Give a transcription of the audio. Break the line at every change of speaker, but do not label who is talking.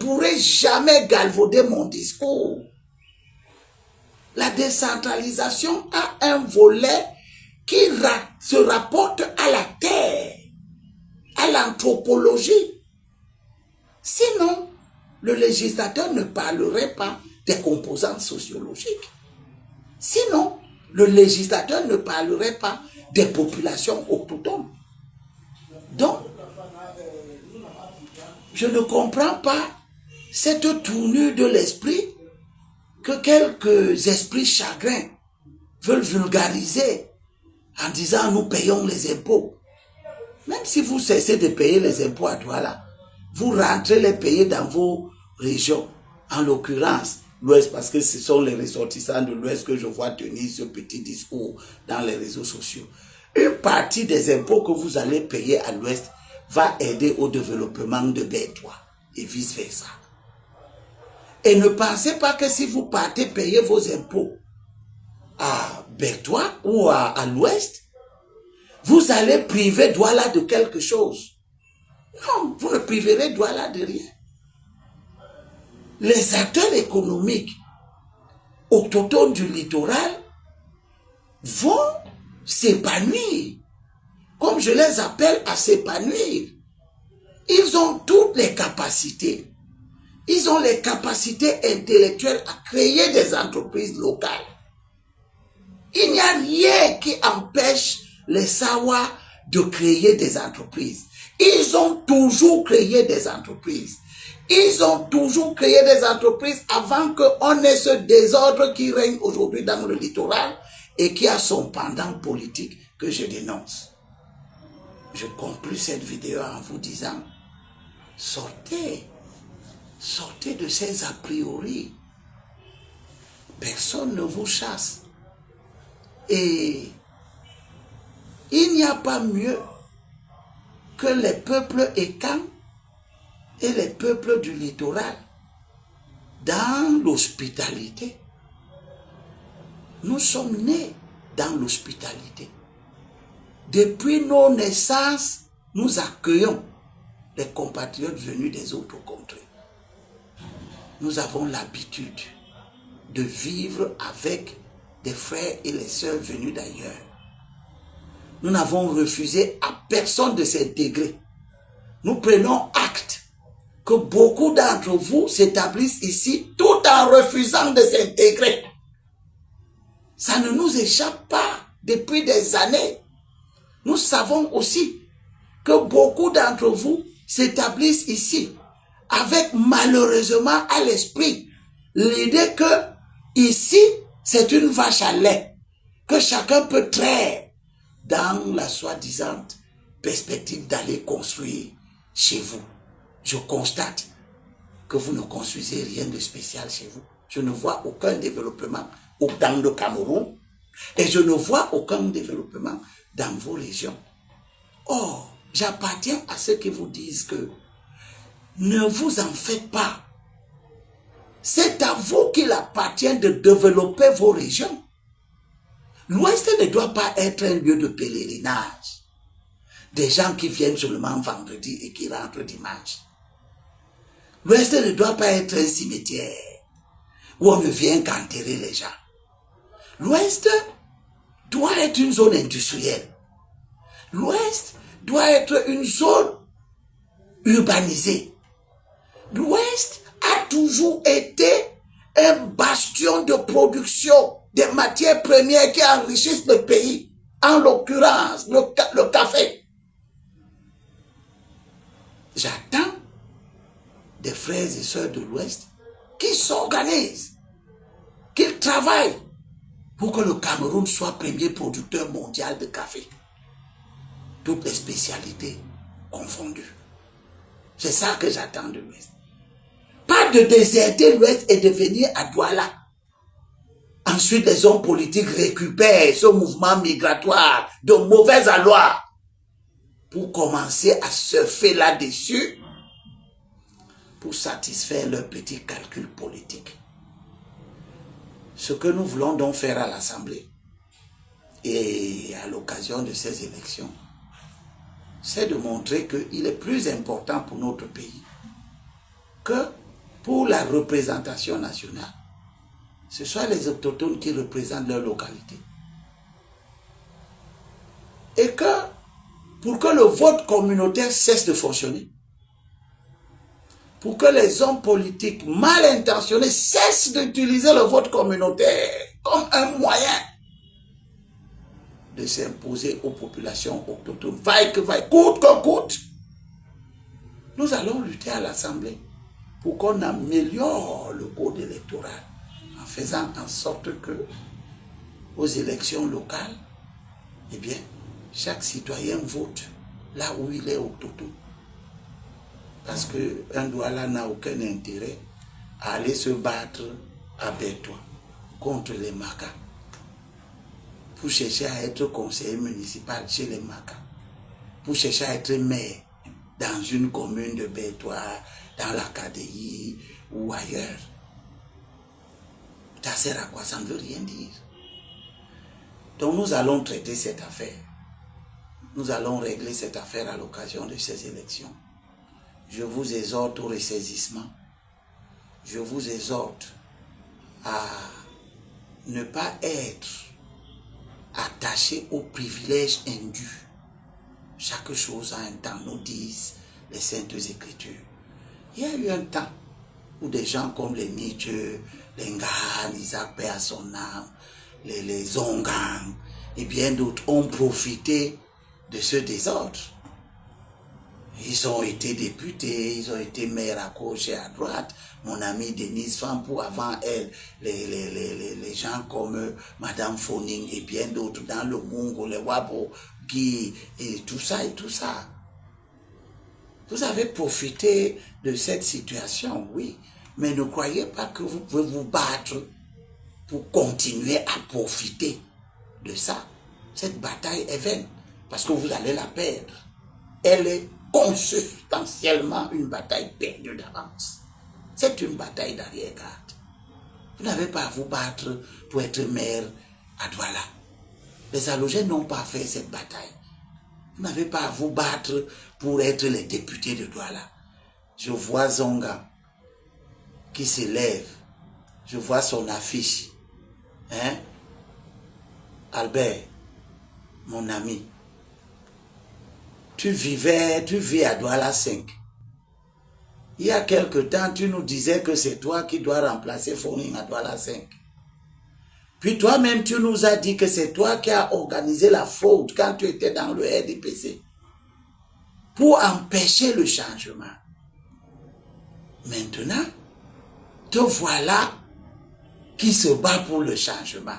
pourrez jamais galvauder mon discours. La décentralisation a un volet qui se rapporte à la terre, à l'anthropologie. Sinon, le législateur ne parlerait pas des composantes sociologiques. Sinon, le législateur ne parlerait pas des populations autochtones. Donc, je ne comprends pas cette tournure de l'esprit que quelques esprits chagrins veulent vulgariser en disant nous payons les impôts. Même si vous cessez de payer les impôts à Douala, vous rentrez les payer dans vos régions, en l'occurrence l'Ouest, parce que ce sont les ressortissants de l'Ouest que je vois tenir ce petit discours dans les réseaux sociaux. Une partie des impôts que vous allez payer à l'Ouest va aider au développement de Bertois et vice-versa. Et ne pensez pas que si vous partez payer vos impôts à Bertois ou à l'Ouest, vous allez priver Douala de quelque chose. Non, vous ne priverez Douala de rien. Les acteurs économiques autochtones du littoral vont s'épanouir, comme je les appelle à s'épanouir. Ils ont toutes les capacités. Ils ont les capacités intellectuelles à créer des entreprises locales. Il n'y a rien qui empêche les Sawa de créer des entreprises. Ils ont toujours créé des entreprises. Ils ont toujours créé des entreprises avant qu'on ait ce désordre qui règne aujourd'hui dans le littoral et qui a son pendant politique que je dénonce. Je conclue cette vidéo en vous disant, sortez de ces a priori. Personne ne vous chasse. Et il n'y a pas mieux que les peuples écans et les peuples du littoral dans l'hospitalité. Nous sommes nés dans l'hospitalité. Depuis nos naissances, nous accueillons les compatriotes venus des autres contrées. Nous avons l'habitude de vivre avec des frères et les sœurs venus d'ailleurs. Nous n'avons refusé à personne de s'intégrer. Nous prenons acte que beaucoup d'entre vous s'établissent ici tout en refusant de s'intégrer. Ça ne nous échappe pas depuis des années. Nous savons aussi que beaucoup d'entre vous s'établissent ici avec malheureusement à l'esprit l'idée que ici c'est une vache à lait que chacun peut traire dans la soi-disant perspective d'aller construire chez vous. Je constate que vous ne construisez rien de spécial chez vous. Je ne vois aucun développement dans le Cameroun et je ne vois aucun développement dans vos régions. Or, j'appartiens à ceux qui vous disent que ne vous en faites pas. C'est à vous qu'il appartient de développer vos régions. L'Ouest ne doit pas être un lieu de pèlerinage. Des gens qui viennent seulement vendredi et qui rentrent dimanche. L'Ouest ne doit pas être un cimetière où on ne vient qu'enterrer les gens. L'Ouest doit être une zone industrielle. L'Ouest doit être une zone urbanisée. L'Ouest a toujours été un bastion de production des matières premières qui enrichissent le pays, en l'occurrence le café. J'attends des frères et sœurs de l'Ouest qui s'organisent, qui travaillent pour que le Cameroun soit premier producteur mondial de café. Toutes les spécialités confondues. C'est ça que j'attends de l'Ouest. Pas de déserter l'Ouest et de venir à Douala. Ensuite, les hommes politiques récupèrent ce mouvement migratoire de mauvaise alloi pour commencer à surfer là-dessus pour satisfaire leurs petits calculs politiques. Ce que nous voulons donc faire à l'Assemblée et à l'occasion de ces élections, c'est de montrer qu'il est plus important pour notre pays que pour la représentation nationale, ce sont les autochtones qui représentent leur localité. Et que, pour que le vote communautaire cesse de fonctionner, pour que les hommes politiques mal intentionnés cessent d'utiliser le vote communautaire comme un moyen de s'imposer aux populations autochtones, vaille que vaille, coûte que coûte, nous allons lutter à l'Assemblée pour qu'on améliore le code électoral en faisant en sorte que, aux élections locales, eh bien, chaque citoyen vote là où il est autochtone. Parce qu'un Douala n'a aucun intérêt à aller se battre à Bertois contre les Makas pour chercher à être conseiller municipal chez les Makas, pour chercher à être maire dans une commune de Bertois, dans l'Académie ou ailleurs. Ça sert à quoi? Ça ne veut rien dire. Donc nous allons traiter cette affaire. Nous allons régler cette affaire à l'occasion de ces élections. Je vous exhorte au ressaisissement. Je vous exhorte à ne pas être attaché aux privilèges indus. Chaque chose a un temps, nous disent les Saintes Écritures. Il y a eu un temps où des gens comme les Nietzsche, les Ngan, Isaac Paix à son âme, les Zongang et bien d'autres ont profité de ce désordre. Ils ont été députés, ils ont été maires à gauche et à droite. Mon amie Denise Fampou, avant elle, les gens comme Madame Foning et bien d'autres dans le Mungo, les Wabo, Guy et tout ça et tout ça. Vous avez profité de cette situation, oui, mais ne croyez pas que vous pouvez vous battre pour continuer à profiter de ça. Cette bataille est vaine, parce que vous allez la perdre. Elle est consubstantiellement une bataille perdue d'avance. C'est une bataille d'arrière-garde. Vous n'avez pas à vous battre pour être maire à Douala. Les halogènes n'ont pas fait cette bataille. Vous n'avez pas à vous battre pour être les députés de Douala. Je vois Zonga qui s'élève. Je vois son affiche. Hein? Albert, mon ami, tu vis à Douala 5. Il y a quelque temps, tu nous disais que c'est toi qui dois remplacer Foning à Douala 5. Puis toi-même, tu nous as dit que c'est toi qui as organisé la faute quand tu étais dans le RDPC pour empêcher le changement. Maintenant, te voilà qui se bat pour le changement.